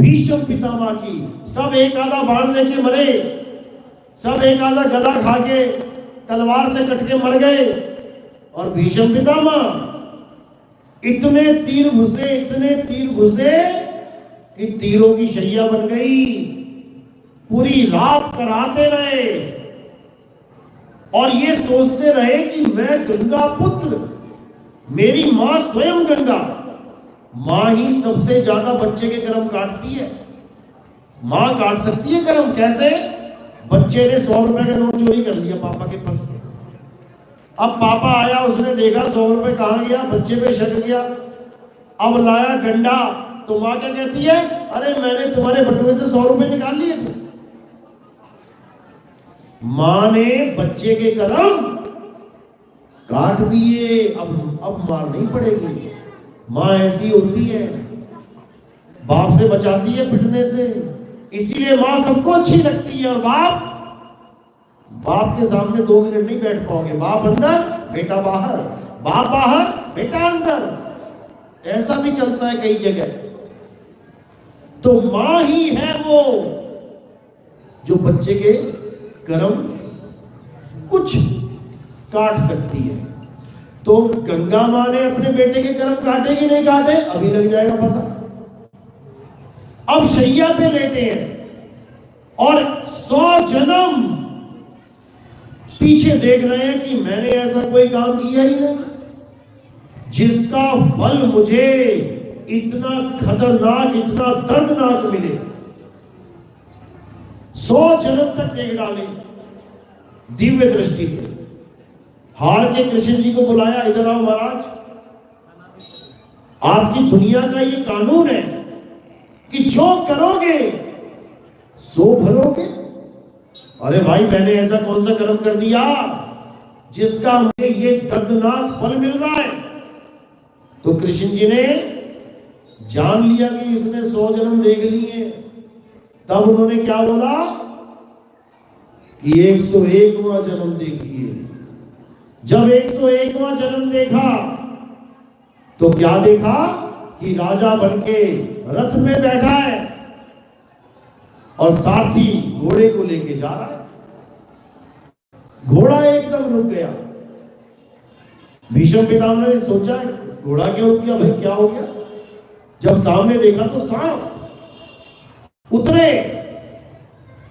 भीष्म पितामह की, सब एक आधा बाण लेके मरे, सब एक आधा गदा खा के तलवार से कट के मर गए। और भीष्म पितामह इतने तीर घुसे कि तीरों की शैया बन गई। पूरी रात कराते रहे और ये सोचते रहे कि मैं गंगा पुत्र, मेरी मां स्वयं गंगा, मां ही सबसे ज्यादा बच्चे के कर्म काटती है। मां काट सकती है कर्म, कैसे? बच्चे ने 100 रुपए का नोट चोरी कर लिया पापा के पर्स से। अब पापा आया, उसने देखा 100 रुपए कहां गया, बच्चे पे शक गया। अब लाया डंडा, तो मां क्या कहती है, अरे मैंने तुम्हारे बटुए से 100 रुपए निकाल लिए थे। मां ने बच्चे के कर्म काट दिए। अब मार नहीं पड़ेगी। मां ऐसी होती है, बाप से बचाती है पिटने से, इसीलिए मां सबको अच्छी लगती है। और बाप के सामने 2 मिनट नहीं बैठ पाओगे। बाप अंदर, बेटा बाहर, बाप बाहर, बेटा अंदर, ऐसा भी चलता है कई जगह। तो मां ही है वो जो बच्चे के कर्म कुछ काट सकती है। तो गंगा मां ने अपने बेटे के कर्म काटे कि नहीं काटे, अभी लग जाएगा पता। अब शैया पे लेटे हैं और 100 जन्म पीछे देख रहे हैं कि मैंने ऐसा कोई काम किया ही नहीं जिसका फल मुझे इतना खतरनाक, इतना दर्दनाक मिले। 100 जन्म तक देख डाले दिव्य दृष्टि से। हार के कृष्ण जी को बुलाया, इधर आओ महाराज, आपकी दुनिया का ये कानून है कि जो करोगे सो भरोगे। अरे भाई, मैंने ऐसा कौन सा कर्म कर दिया जिसका मुझे ये दर्दनाक फल मिल रहा है? तो कृष्ण जी ने जान लिया कि इसने 100 जन्म देख लिए। तब उन्होंने क्या बोला कि 101वां जन्म देखिए। जब 101वां जन्म देखा तो क्या देखा कि राजा बनके रथ में बैठा है और सारथी घोड़े को लेके जा रहा है। घोड़ा एकदम रुक गया। भीष्म पितामह ने सोचा घोड़ा क्यों रुक गया, भाई क्या हो गया? जब सामने देखा तो सांप उतरे,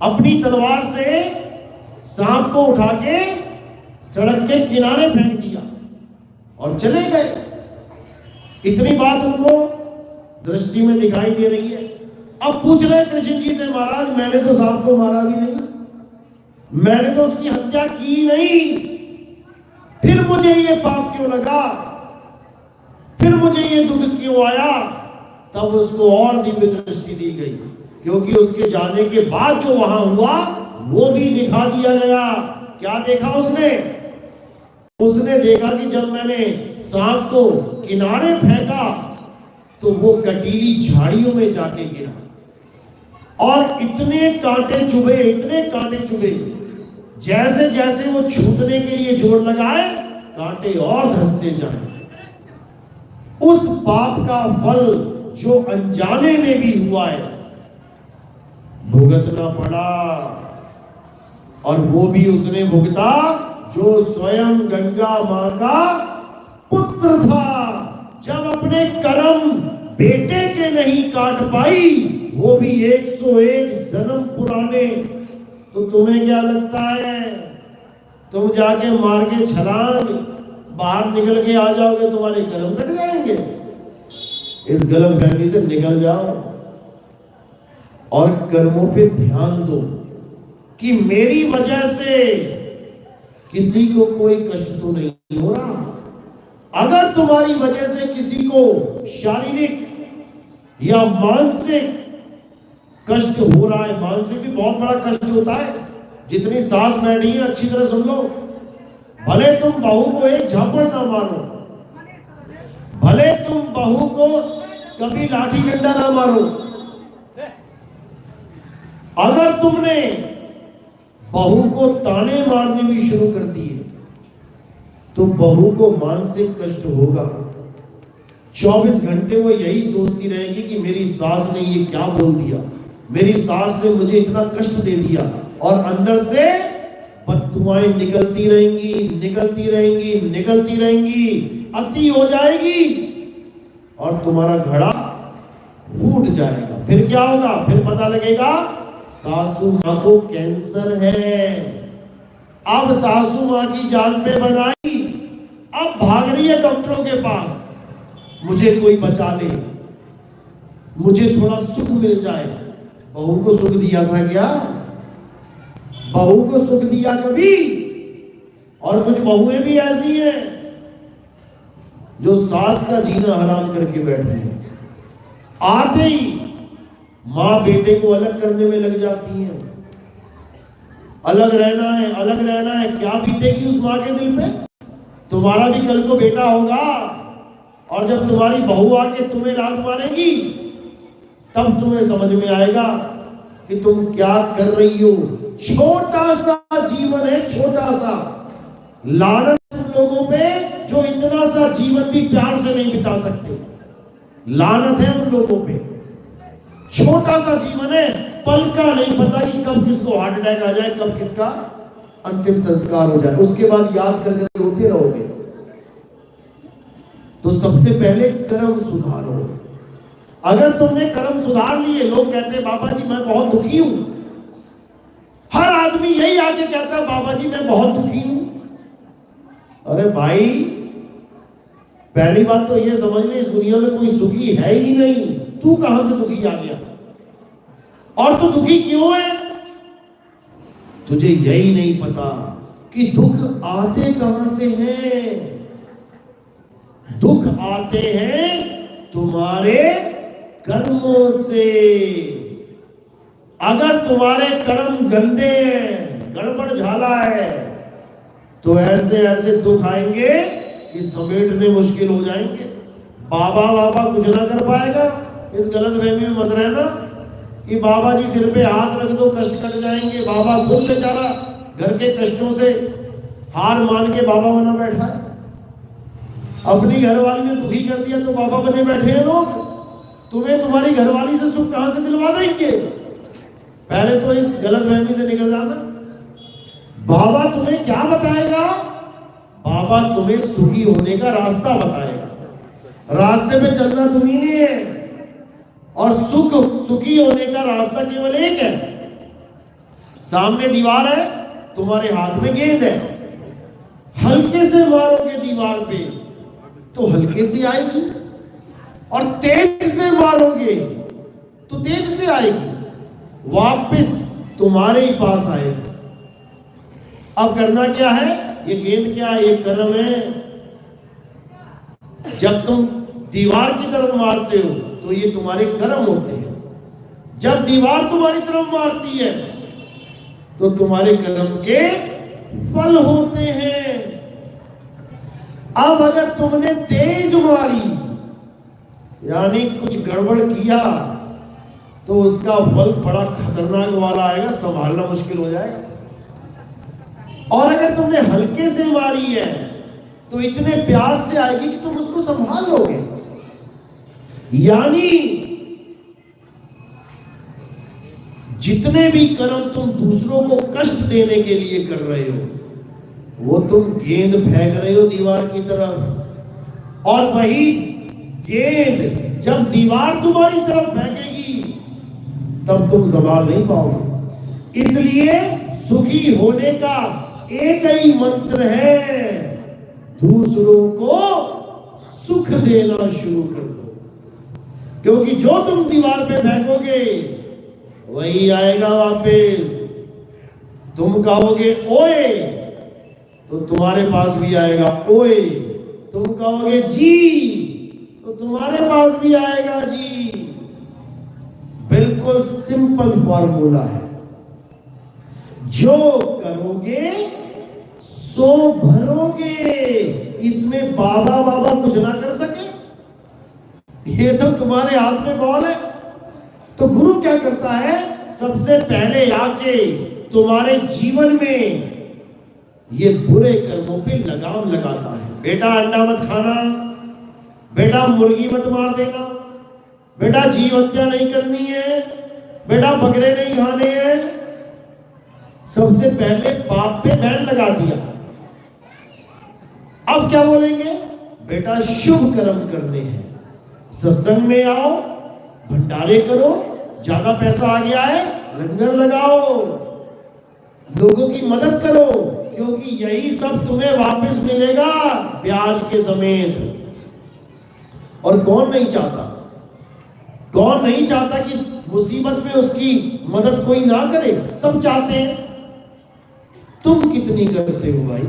अपनी तलवार से सांप को उठा के सड़क के किनारे फेंक दिया और चले गए। इतनी बात उनको दृष्टि में दिखाई दे रही है। अब पूछ रहे कृष्ण जी से, महाराज मैंने तो सांप को मारा भी नहीं, मैंने तो उसकी हत्या की नहीं, फिर मुझे ये पाप क्यों लगा, फिर मुझे ये दुख क्यों आया? तब उसको और दिव्य दृष्टि दी गई, क्योंकि उसके जाने के बाद जो वहां हुआ वो भी दिखा दिया गया। क्या देखा उसने? उसने देखा कि जब मैंने सांप को किनारे फेंका तो वो कटीली झाड़ियों में जाके गिरा और इतने कांटे चुभे, जैसे जैसे वो छूटने के लिए जोर लगाए कांटे और धंसते जाए। उस पाप का फल जो अनजाने में भी हुआ है भुगतना पड़ा, और वो भी उसने भुगता जो स्वयं गंगा मां का पुत्र था। जब अपने कर्म बेटे के नहीं काट पाई, वो भी 101 जन्म पुराने, तो तुम्हें क्या लगता है तुम जाके मार के छलांग बाहर निकल के आ जाओगे, तुम्हारे कर्म कट जाएंगे? इस गलतफहमी से निकल जाओ और कर्मों पे ध्यान दो कि मेरी वजह से किसी को कोई कष्ट तो नहीं हो रहा। अगर तुम्हारी वजह से किसी को शारीरिक या मानसिक कष्ट हो रहा है, मानसिक भी बहुत बड़ा कष्ट होता है। जितनी सांस बैठी है अच्छी तरह सुन लो। भले तुम बहू को एक झापड़ ना मारो, भले तुम बहू को कभी लाठी डंडा ना मारो, अगर तुमने बहू को ताने मारने भी शुरू कर दिए तो बहू को मानसिक कष्ट होगा। 24 घंटे वो यही सोचती रहेगी कि मेरी सास ने ये क्या बोल दिया, मेरी सास ने मुझे इतना कष्ट दे दिया, और अंदर से बददुआएं निकलती रहेंगी, निकलती रहेंगी, निकलती रहेंगी, अति हो जाएगी और तुम्हारा घड़ा फूट जाएगा। फिर क्या होगा? फिर पता लगेगा सासू माँ को कैंसर है। अब सासू माँ की जान पे बनाई, अब भाग रही है डॉक्टरों के पास, मुझे कोई बचा ले, मुझे थोड़ा सुख मिल जाए। बहू को सुख दिया था क्या? बहू को सुख दिया कभी? और कुछ बहुएं भी ऐसी हैं जो सास का जीना हराम करके बैठी है। आते ही माँ बेटे को अलग करने में लग जाती है। अलग रहना है, अलग रहना है। क्या बीतेगी उस माँ के दिल पे? तुम्हारा भी कल को बेटा होगा, और जब तुम्हारी बहू आके तुम्हें लात मारेगी तब तुम्हें समझ में आएगा कि तुम क्या कर रही हो। छोटा सा जीवन है, छोटा सा। लानत उन लोगों पे जो इतना सा जीवन भी प्यार से नहीं बिता सकते। लानत है उन लोगों पे। छोटा सा जीवन है, पल का नहीं पता कि कब किसको हार्ट अटैक आ जाए, कब किसका अंतिम संस्कार हो जाए, उसके बाद याद करके रोते रहोगे। तो सबसे पहले कर्म सुधारो। अगर तुमने कर्म सुधार लिए, लोग कहते हैं बाबा जी मैं बहुत दुखी हूं। हर आदमी यही आके कहता है बाबा जी मैं बहुत दुखी हूं। अरे भाई, पहली बात तो ये समझ ले, इस दुनिया में कोई सुखी है ही नहीं। तू कहां से दुखी आ गया? और तू दुखी क्यों है? तुझे यही नहीं पता कि दुख आते कहां से हैं। दुख आते हैं तुम्हारे कर्मों से। अगर तुम्हारे कर्म गंदे हैं, गड़बड़ झाला है, तो ऐसे ऐसे दुख आएंगे कि समेटने मुश्किल हो जाएंगे। बाबा बाबा कुछ ना कर पाएगा। इस गलत फहमी में मत रहना कि बाबा जी सिर पे हाथ रख दो कष्ट कट जाएंगे। बाबा खुद बेचारा घर के कष्टों से हार मान के बाबा बना बैठा है। अपनी घरवाली ने दुखी कर दिया तो बाबा बने बैठे हैं लोग। तुम्हें तुम्हारी घरवाली से सुख कहां से दिलवा देंगे? पहले तो इस गलत फहमी से निकल जाना। बाबा तुम्हें क्या बताएगा? बाबा तुम्हें सुखी होने का रास्ता बताएगा। रास्ते पे चलना तुम्ही ने है, और सुखी होने का रास्ता केवल एक है। सामने दीवार है, तुम्हारे हाथ में गेंद है। हल्के से मारोगे दीवार पे तो हल्के से आएगी, और तेज से मारोगे तो तेज से आएगी, वापस तुम्हारे ही पास आएगी। अब करना क्या है? ये गेंद क्या है? ये कर्म है। जब तुम दीवार की तरफ मारते हो तो ये तुम्हारे कर्म होते हैं। जब दीवार तुम्हारी तरफ मारती है तो तुम्हारे कर्म के फल होते हैं। अब अगर तुमने तेज मारी, यानी कुछ गड़बड़ किया, तो उसका फल बड़ा खतरनाक वाला आएगा, संभालना मुश्किल हो जाएगा। और अगर तुमने हल्के से मारी है तो इतने प्यार से आएगी कि तुम उसको संभाल लोगे। यानी जितने भी कर्म तुम दूसरों को कष्ट देने के लिए कर रहे हो, वो तुम गेंद फेंक रहे हो दीवार की तरफ, और वही गेंद जब दीवार तुम्हारी तरफ फेंकेगी तब तुम संभाल नहीं पाओगे। इसलिए सुखी होने का एक ही मंत्र है, दूसरों को सुख देना शुरू कर दो। क्योंकि जो तुम दीवार पे फेंकोगे वही आएगा वापस। तुम कहोगे ओए तो तुम्हारे पास भी आएगा ओए। तुम कहोगे जी तो तुम्हारे पास भी आएगा जी। बिल्कुल सिंपल फॉर्मूला है। जो करोगे सो भरोगे। इसमें बाबा बाबा कुछ ना कर सके, ये तो तुम्हारे हाथ में बॉल है। तो गुरु क्या करता है? सबसे पहले आके तुम्हारे जीवन में ये बुरे कर्मों पे लगाम लगाता है। बेटा अंडा मत खाना, बेटा मुर्गी मत मार देना, बेटा जीव हत्या नहीं करनी है, बेटा बकरे नहीं खाने हैं। सबसे पहले पाप पे बैन लगा दिया। अब क्या बोलेंगे? बेटा शुभ कर्म करने हैं, सत्संग में आओ, भंडारे करो, ज्यादा पैसा आ गया है लंगर लगाओ, लोगों की मदद करो, क्योंकि यही सब तुम्हें वापस मिलेगा ब्याज के समेत। और कौन नहीं चाहता, कौन नहीं चाहता कि मुसीबत में उसकी मदद कोई ना करे? सब चाहते हैं। तुम कितनी करते हो भाई?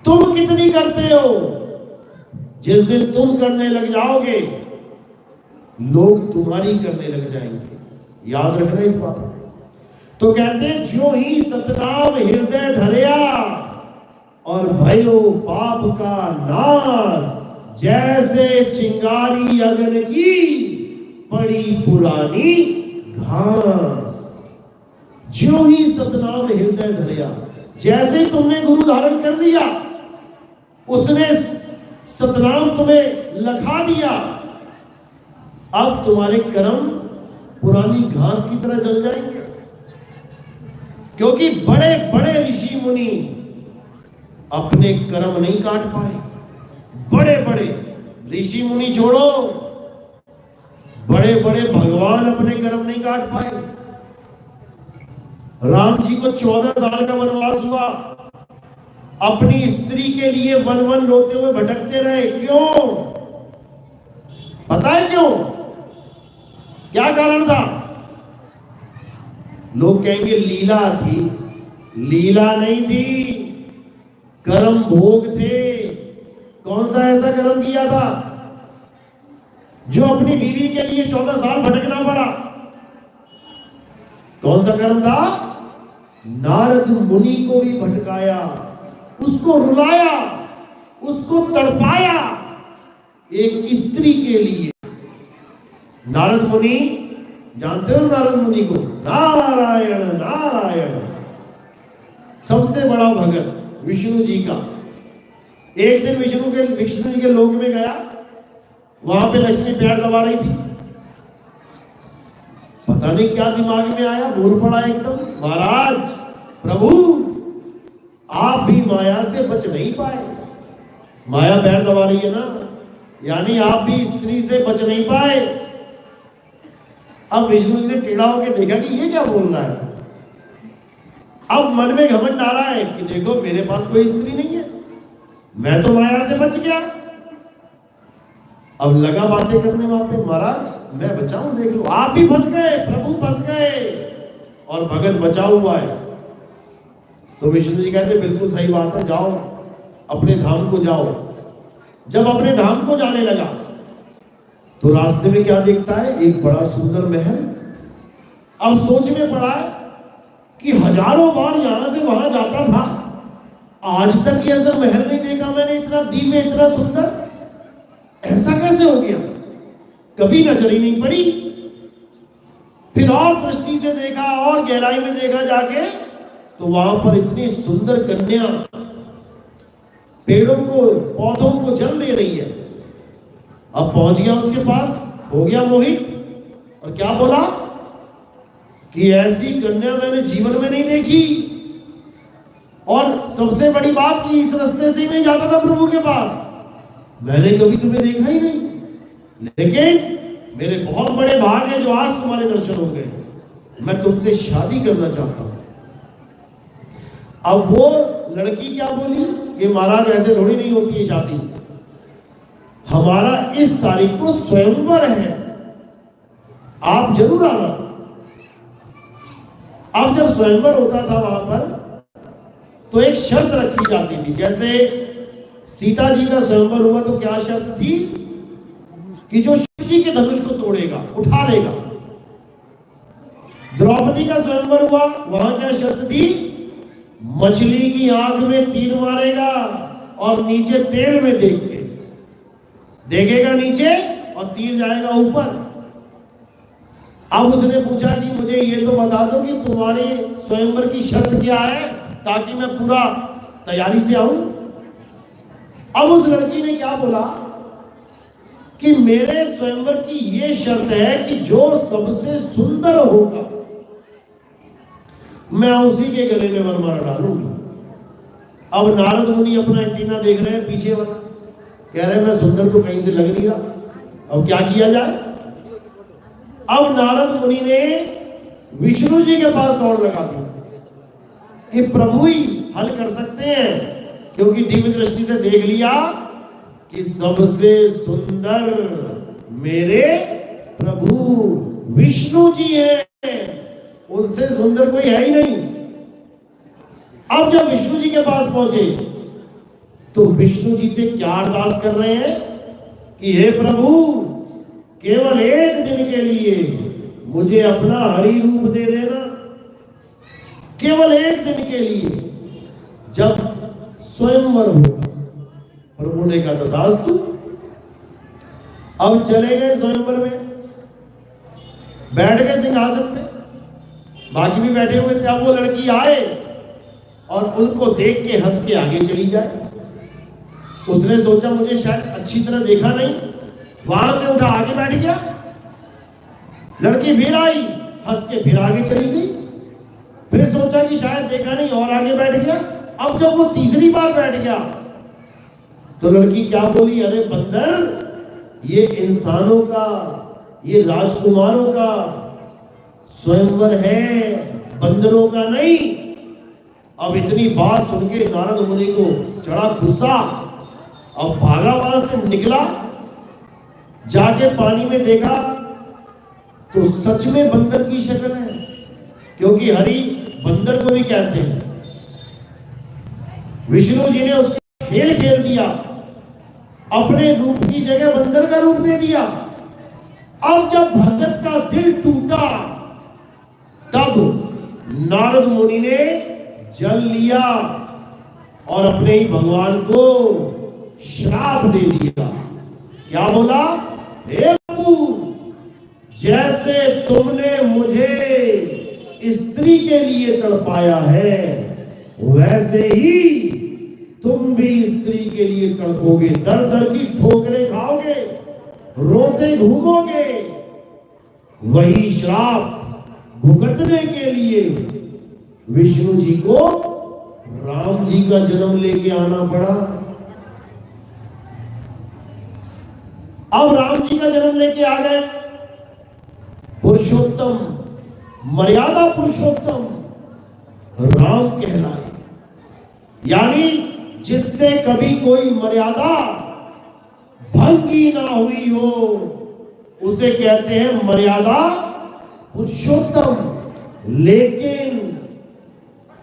तुम कितनी करते हो? जिस दिन तुम करने लग जाओगे, लोग तुम्हारी करने लग जाएंगे। याद रखना इस बात को। तो कहते हैं जो ही सतनाम हृदय धरिया और भयो पाप का नाश, जैसे चिंगारी अग्नि की पड़ी पुरानी घास। जो ही सतनाम हृदय धरिया, जैसे तुमने गुरु धारण कर लिया, उसने सतनाम तुम्हें लखा दिया, अब तुम्हारे कर्म पुरानी घास की तरह जल जाएंगे। क्योंकि बड़े बड़े ऋषि मुनि अपने कर्म नहीं काट पाए। बड़े बड़े ऋषि मुनि छोड़ो, बड़े बड़े भगवान अपने कर्म नहीं काट पाए। राम जी को 14 साल का वनवास हुआ, अपनी स्त्री के लिए वन वन रोते हुए भटकते रहे। क्यों? पता है क्यों? क्या कारण था? लोग कहेंगे लीला थी। लीला नहीं थी, कर्म भोग थे। कौन सा ऐसा कर्म किया था जो अपनी बीवी के लिए 14 साल भटकना पड़ा? कौन सा कर्म था? नारद मुनि को भी भटकाया, उसको रुलाया, उसको तड़पाया एक स्त्री के लिए। नारद मुनि, जानते हो नारद मुनि को? नारायण नारायण, सबसे बड़ा भगत विष्णु जी का। एक दिन विष्णु जी के लोक में गया, वहां पे लक्ष्मी पैर दबा रही थी। पता नहीं क्या दिमाग में आया, बोल पड़ा एकदम, महाराज प्रभु आप भी माया से बच नहीं पाए। माया पैर दबा रही है ना, यानी आप भी स्त्री से बच नहीं पाए। अब विष्णु जी ने टेढ़ा होकर देखा कि ये क्या बोल रहा है। अब मन में घमंड आ रहा है कि देखो मेरे पास कोई स्त्री नहीं है, मैं तो माया से बच गया। अब लगा बातें करने वहां पे, महाराज मैं बचाऊं, देख लो आप भी फंस गए, प्रभु फंस गए और भगत बचा हुआ है। तो विष्णु जी कहते बिल्कुल सही बात है, जाओ अपने धाम को जाओ। जब अपने धाम को जाने लगा तो रास्ते में क्या देखता है? एक बड़ा सुंदर महल। अब सोच में पड़ा कि हजारों बार यहां से वहां जाता था, आज तक ये ऐसा महल नहीं देखा मैंने, इतना दिव्य, इतना सुंदर। ऐसा कैसे हो गया? कभी नजर ही नहीं पड़ी। फिर और दृष्टि से देखा और गहराई में देखा जाके, तो वहां पर इतनी सुंदर कन्या पेड़ों को, पौधों को जल दे रही है। अब पहुंच गया उसके पास, हो गया मोहित और क्या बोला कि ऐसी कन्या मैंने जीवन में नहीं देखी। और सबसे बड़ी बात कि इस रास्ते से ही मैं जाता था प्रभु के पास, मैंने कभी तुम्हें देखा ही नहीं, लेकिन मेरे बहुत बड़े भाग है जो आज तुम्हारे दर्शन हो गए। मैं तुमसे शादी करना चाहता हूं। अब वो लड़की क्या बोली कि महाराज ऐसे थोड़ी नहीं होती है शादी, हमारा इस तारीख को स्वयंवर है, आप जरूर आना। अब जब स्वयंवर होता था वहां पर तो एक शर्त रखी जाती थी। जैसे सीता जी का स्वयंवर हुआ तो क्या शर्त थी कि जो शिव जी के धनुष को तोड़ेगा उठा लेगा। द्रौपदी का स्वयंवर हुआ, वहां क्या शर्त थी? मछली की आंख में तीर मारेगा और नीचे तेल में देख के देखेगा नीचे और तीर जाएगा ऊपर। अब उसने पूछा कि मुझे ये तो बता दो कि तुम्हारे स्वयंवर की शर्त क्या है, ताकि मैं पूरा तैयारी से आऊं। अब उस लड़की ने क्या बोला कि मेरे स्वयंवर की ये शर्त है कि जो सबसे सुंदर होगा मैं उसी के गले में वरमाला डालूंगी। अब नारद मुनि अपना एंटीना देख रहे हैं पीछे वाला, कह रहे हैं मैं सुंदर तो कहीं से लग नहीं रहा, अब क्या किया जाए। अब नारद मुनि ने विष्णु जी के पास दौड़ लगा दी कि प्रभु ही हल कर सकते हैं, क्योंकि दिव्य दृष्टि से देख लिया कि सबसे सुंदर मेरे प्रभु विष्णु जी हैं, उनसे सुंदर कोई है ही नहीं। अब जब विष्णु जी के पास पहुंचे तो विष्णु जी से क्या अरदास कर रहे हैं कि हे प्रभु, केवल एक दिन के लिए मुझे अपना हरि रूप दे देना, केवल एक दिन के लिए, जब स्वयंवर होगा। प्रभु ने कहा तथास्तु। अब चले गए स्वयंवर में, बैठ गए सिंहासन पे, बाकी भी बैठे हुए थे। अब वो लड़की आए और उनको देख के हंस के आगे चली जाए। उसने सोचा मुझे शायद अच्छी तरह देखा नहीं, वहां से उठा आगे बैठ गया। लड़की फिर आई, हंस के फिर आगे चली गई। फिर सोचा कि शायद देखा नहीं और आगे बैठ गया। अब जब वो तीसरी बार बैठ गया तो लड़की क्या बोली, अरे बंदर, ये इंसानों का, ये राजकुमारों का स्वयंवर है, बंदरों का नहीं। अब इतनी बात सुन के नारद मुनि को चढ़ा गुस्सा। अब भागा, वहां से निकला, जाके पानी में देखा तो सच में बंदर की शक्ल है, क्योंकि हरि बंदर को भी कहते हैं। विष्णु जी ने उसका खेल खेल दिया, अपने रूप की जगह बंदर का रूप दे दिया। अब जब भगत का दिल टूटा तब नारद मुनि ने जल लिया और अपने ही भगवान को श्राप दे दिया। क्या बोला, हे प्रभु, जैसे तुमने मुझे स्त्री के लिए तड़पाया है वैसे ही तुम भी स्त्री के लिए तड़पोगे, दर दर की ठोकरें खाओगे, रोते घूमोगे। वही श्राप भुगतने के लिए विष्णु जी को राम जी का जन्म लेके आना पड़ा। अब राम जी का जन्म लेके आ गए। पुरुषोत्तम, मर्यादा पुरुषोत्तम राम कहलाए, यानी जिससे कभी कोई मर्यादा भंगी ना हुई हो उसे कहते हैं मर्यादा पुरुषोत्तम। लेकिन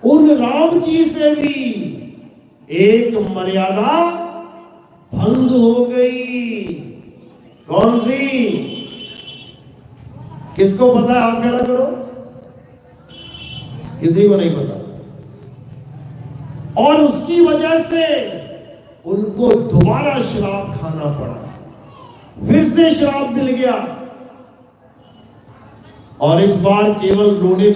उन राम जी से भी एक मर्यादा भंग हो गई। कौन सी? किसको पता है? आप खड़ा करो। किसी को नहीं पता। और उसकी वजह से उनको दोबारा श्राप खाना पड़ा, फिर से श्राप मिल गया। और इस बार केवल रोने